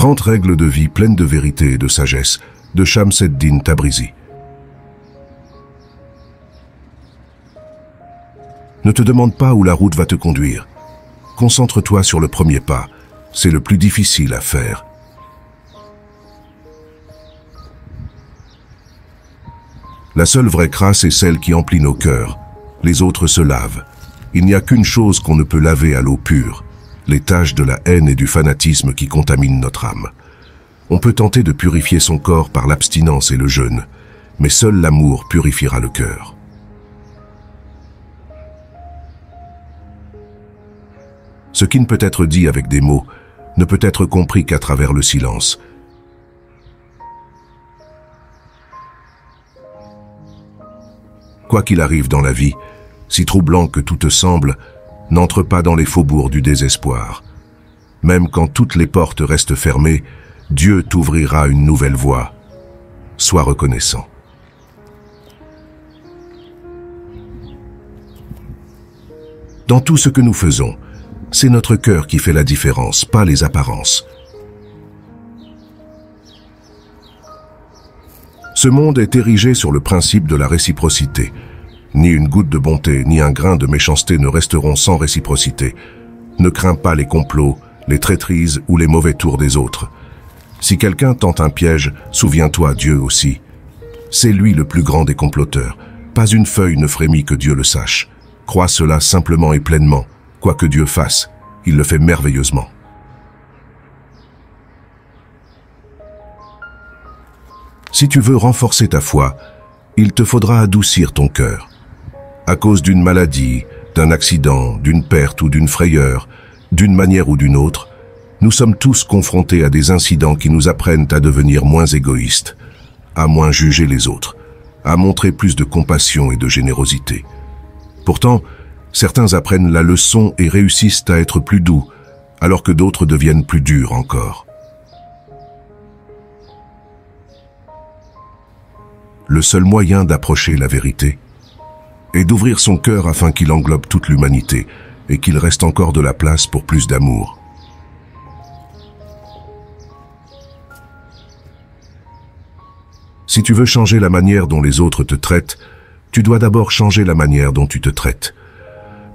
30 règles de vie pleines de vérité et de sagesse, de Shams ed-Din Tabrizi. Ne te demande pas où la route va te conduire. Concentre-toi sur le premier pas. C'est le plus difficile à faire. La seule vraie crasse est celle qui emplit nos cœurs. Les autres se lavent. Il n'y a qu'une chose qu'on ne peut laver à l'eau pure, les taches de la haine et du fanatisme qui contaminent notre âme. On peut tenter de purifier son corps par l'abstinence et le jeûne, mais seul l'amour purifiera le cœur. Ce qui ne peut être dit avec des mots ne peut être compris qu'à travers le silence. Quoi qu'il arrive dans la vie, si troublant que tout te semble, n'entre pas dans les faubourgs du désespoir. Même quand toutes les portes restent fermées, Dieu t'ouvrira une nouvelle voie. Sois reconnaissant. Dans tout ce que nous faisons, c'est notre cœur qui fait la différence, pas les apparences. Ce monde est érigé sur le principe de la réciprocité. Ni une goutte de bonté, ni un grain de méchanceté ne resteront sans réciprocité. Ne crains pas les complots, les traîtrises ou les mauvais tours des autres. Si quelqu'un tente un piège, souviens-toi Dieu aussi. C'est lui le plus grand des comploteurs. Pas une feuille ne frémit que Dieu le sache. Crois cela simplement et pleinement. Quoi que Dieu fasse, il le fait merveilleusement. Si tu veux renforcer ta foi, il te faudra adoucir ton cœur. À cause d'une maladie, d'un accident, d'une perte ou d'une frayeur, d'une manière ou d'une autre, nous sommes tous confrontés à des incidents qui nous apprennent à devenir moins égoïstes, à moins juger les autres, à montrer plus de compassion et de générosité. Pourtant, certains apprennent la leçon et réussissent à être plus doux, alors que d'autres deviennent plus durs encore. Le seul moyen d'approcher la vérité est d'ouvrir son cœur afin qu'il englobe toute l'humanité et qu'il reste encore de la place pour plus d'amour. Si tu veux changer la manière dont les autres te traitent, tu dois d'abord changer la manière dont tu te traites.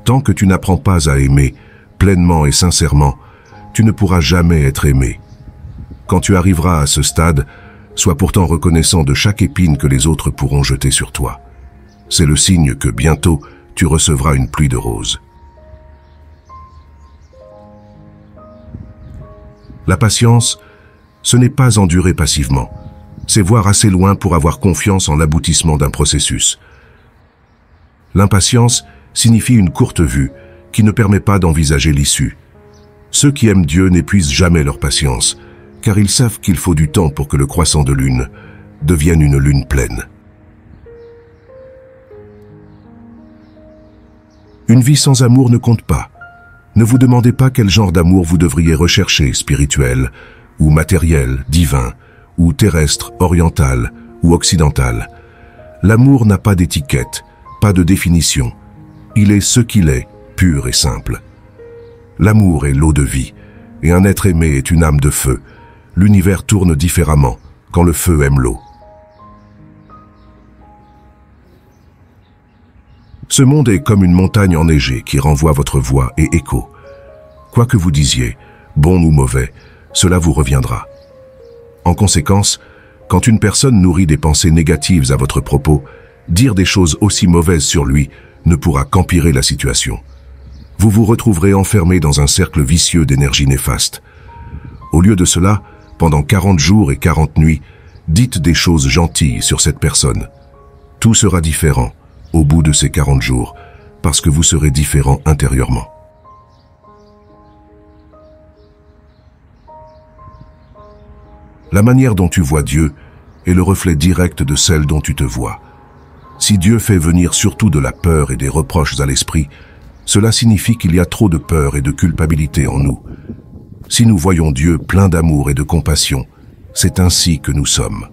Tant que tu n'apprends pas à aimer, pleinement et sincèrement, tu ne pourras jamais être aimé. Quand tu arriveras à ce stade, sois pourtant reconnaissant de chaque épine que les autres pourront jeter sur toi. C'est le signe que bientôt, tu recevras une pluie de roses. La patience, ce n'est pas endurer passivement. C'est voir assez loin pour avoir confiance en l'aboutissement d'un processus. L'impatience signifie une courte vue qui ne permet pas d'envisager l'issue. Ceux qui aiment Dieu n'épuisent jamais leur patience, car ils savent qu'il faut du temps pour que le croissant de lune devienne une lune pleine. Une vie sans amour ne compte pas. Ne vous demandez pas quel genre d'amour vous devriez rechercher, spirituel, ou matériel, divin, ou terrestre, oriental, ou occidental. L'amour n'a pas d'étiquette, pas de définition. Il est ce qu'il est, pur et simple. L'amour est l'eau de vie, et un être aimé est une âme de feu. L'univers tourne différemment quand le feu aime l'eau. Ce monde est comme une montagne enneigée qui renvoie votre voix et écho. Quoi que vous disiez, bon ou mauvais, cela vous reviendra. En conséquence, quand une personne nourrit des pensées négatives à votre propos, dire des choses aussi mauvaises sur lui ne pourra qu'empirer la situation. Vous vous retrouverez enfermé dans un cercle vicieux d'énergie néfaste. Au lieu de cela, pendant 40 jours et 40 nuits, dites des choses gentilles sur cette personne. Tout sera différent au bout de ces 40 jours, parce que vous serez différent intérieurement. La manière dont tu vois Dieu est le reflet direct de celle dont tu te vois. Si Dieu fait venir surtout de la peur et des reproches à l'esprit, cela signifie qu'il y a trop de peur et de culpabilité en nous. Si nous voyons Dieu plein d'amour et de compassion, c'est ainsi que nous sommes.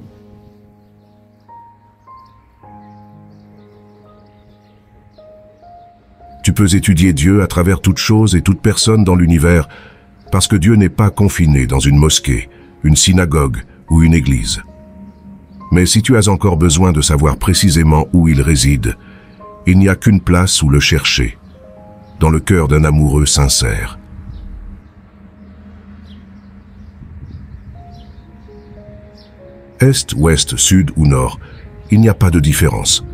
Tu peux étudier Dieu à travers toute chose et toute personne dans l'univers, parce que Dieu n'est pas confiné dans une mosquée, une synagogue ou une église. Mais si tu as encore besoin de savoir précisément où il réside, il n'y a qu'une place où le chercher, dans le cœur d'un amoureux sincère. Est, ouest, sud ou nord, il n'y a pas de différence.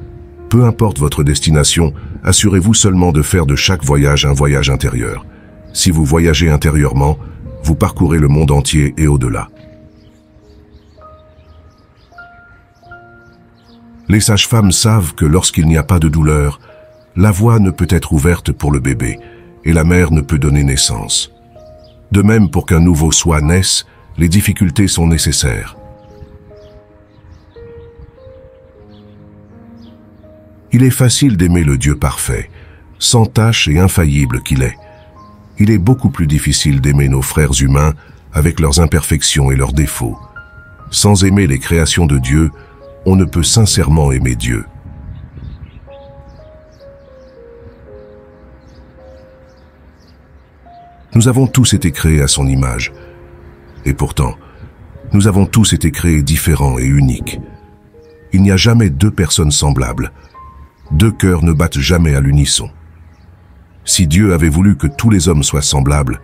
Peu importe votre destination, assurez-vous seulement de faire de chaque voyage un voyage intérieur. Si vous voyagez intérieurement, vous parcourez le monde entier et au-delà. Les sages-femmes savent que lorsqu'il n'y a pas de douleur, la voie ne peut être ouverte pour le bébé et la mère ne peut donner naissance. De même, pour qu'un nouveau-soi naisse, les difficultés sont nécessaires. Il est facile d'aimer le Dieu parfait, sans tache et infaillible qu'il est. Il est beaucoup plus difficile d'aimer nos frères humains avec leurs imperfections et leurs défauts. Sans aimer les créations de Dieu, on ne peut sincèrement aimer Dieu. Nous avons tous été créés à son image. Et pourtant, nous avons tous été créés différents et uniques. Il n'y a jamais deux personnes semblables. Deux cœurs ne battent jamais à l'unisson. Si Dieu avait voulu que tous les hommes soient semblables,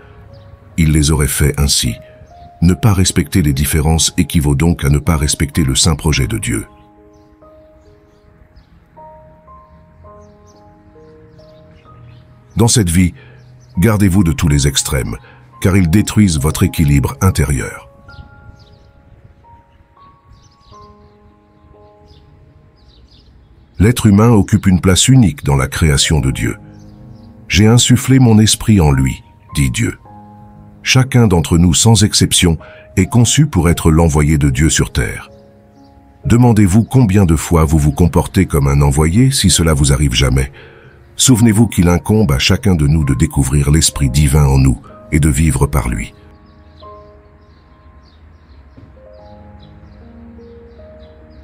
il les aurait fait ainsi. Ne pas respecter les différences équivaut donc à ne pas respecter le saint projet de Dieu. Dans cette vie, gardez-vous de tous les extrêmes, car ils détruisent votre équilibre intérieur. L'être humain occupe une place unique dans la création de Dieu. J'ai insufflé mon esprit en lui, dit Dieu. Chacun d'entre nous, sans exception, est conçu pour être l'envoyé de Dieu sur terre. Demandez-vous combien de fois vous vous comportez comme un envoyé si cela vous arrive jamais. Souvenez-vous qu'il incombe à chacun de nous de découvrir l'Esprit divin en nous et de vivre par lui.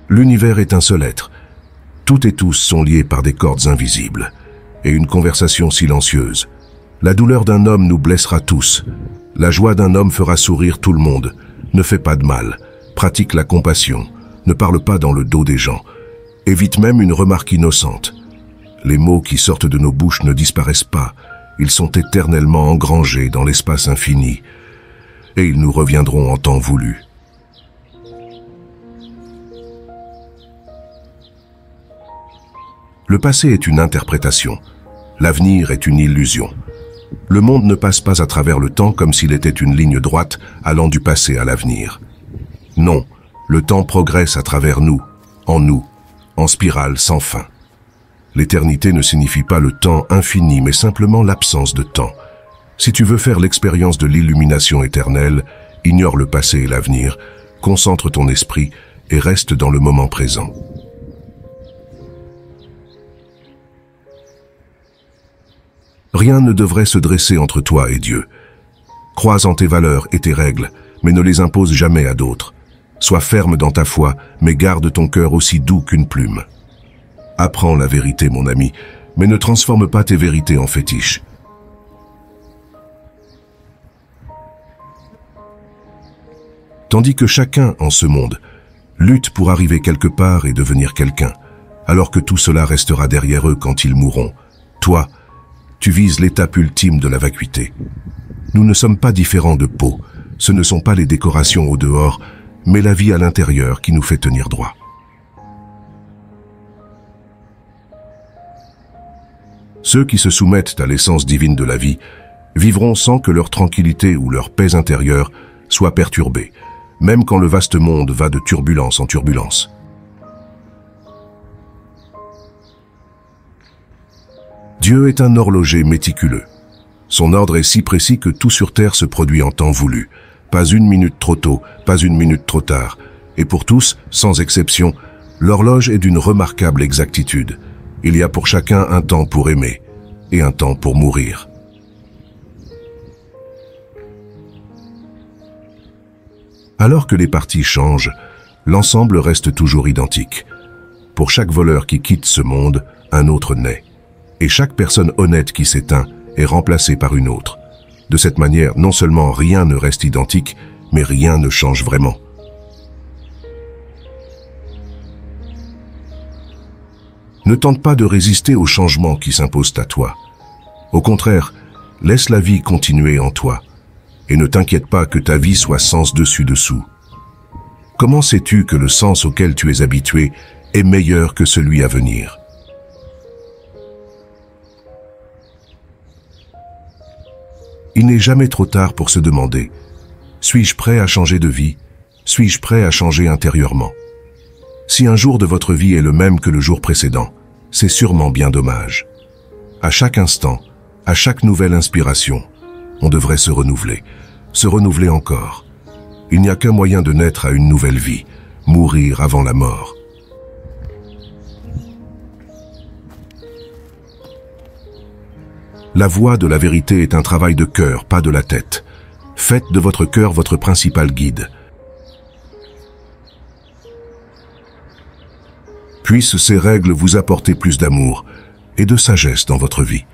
L'univers est un seul être. Toutes et tous sont liés par des cordes invisibles et une conversation silencieuse. La douleur d'un homme nous blessera tous. La joie d'un homme fera sourire tout le monde. Ne fais pas de mal. Pratique la compassion. Ne parle pas dans le dos des gens. Évite même une remarque innocente. Les mots qui sortent de nos bouches ne disparaissent pas. Ils sont éternellement engrangés dans l'espace infini. Et ils nous reviendront en temps voulu. Le passé est une interprétation. L'avenir est une illusion. Le monde ne passe pas à travers le temps comme s'il était une ligne droite allant du passé à l'avenir. Non, le temps progresse à travers nous, en spirale sans fin. L'éternité ne signifie pas le temps infini, mais simplement l'absence de temps. Si tu veux faire l'expérience de l'illumination éternelle, ignore le passé et l'avenir, concentre ton esprit et reste dans le moment présent. Rien ne devrait se dresser entre toi et Dieu. Crois en tes valeurs et tes règles, mais ne les impose jamais à d'autres. Sois ferme dans ta foi, mais garde ton cœur aussi doux qu'une plume. Apprends la vérité, mon ami, mais ne transforme pas tes vérités en fétiches. Tandis que chacun en ce monde lutte pour arriver quelque part et devenir quelqu'un, alors que tout cela restera derrière eux quand ils mourront, toi, tu vises l'étape ultime de la vacuité. Nous ne sommes pas différents de peau. Ce ne sont pas les décorations au dehors, mais la vie à l'intérieur qui nous fait tenir droit. Ceux qui se soumettent à l'essence divine de la vie vivront sans que leur tranquillité ou leur paix intérieure soit perturbée, même quand le vaste monde va de turbulence en turbulence. Dieu est un horloger méticuleux. Son ordre est si précis que tout sur terre se produit en temps voulu. Pas une minute trop tôt, pas une minute trop tard. Et pour tous, sans exception, l'horloge est d'une remarquable exactitude. Il y a pour chacun un temps pour aimer et un temps pour mourir. Alors que les parties changent, l'ensemble reste toujours identique. Pour chaque voleur qui quitte ce monde, un autre naît. Et chaque personne honnête qui s'éteint est remplacée par une autre. De cette manière, non seulement rien ne reste identique, mais rien ne change vraiment. Ne tente pas de résister aux changements qui s'imposent à toi. Au contraire, laisse la vie continuer en toi, et ne t'inquiète pas que ta vie soit sens dessus dessous. Comment sais-tu que le sens auquel tu es habitué est meilleur que celui à venir? Il n'est jamais trop tard pour se demander: suis-je prêt à changer de vie? Suis-je prêt à changer intérieurement? Si un jour de votre vie est le même que le jour précédent, c'est sûrement bien dommage. À chaque instant, à chaque nouvelle inspiration, on devrait se renouveler encore. Il n'y a qu'un moyen de naître à une nouvelle vie, mourir avant la mort. La voie de la vérité est un travail de cœur, pas de la tête. Faites de votre cœur votre principal guide. Puissent ces règles vous apporter plus d'amour et de sagesse dans votre vie.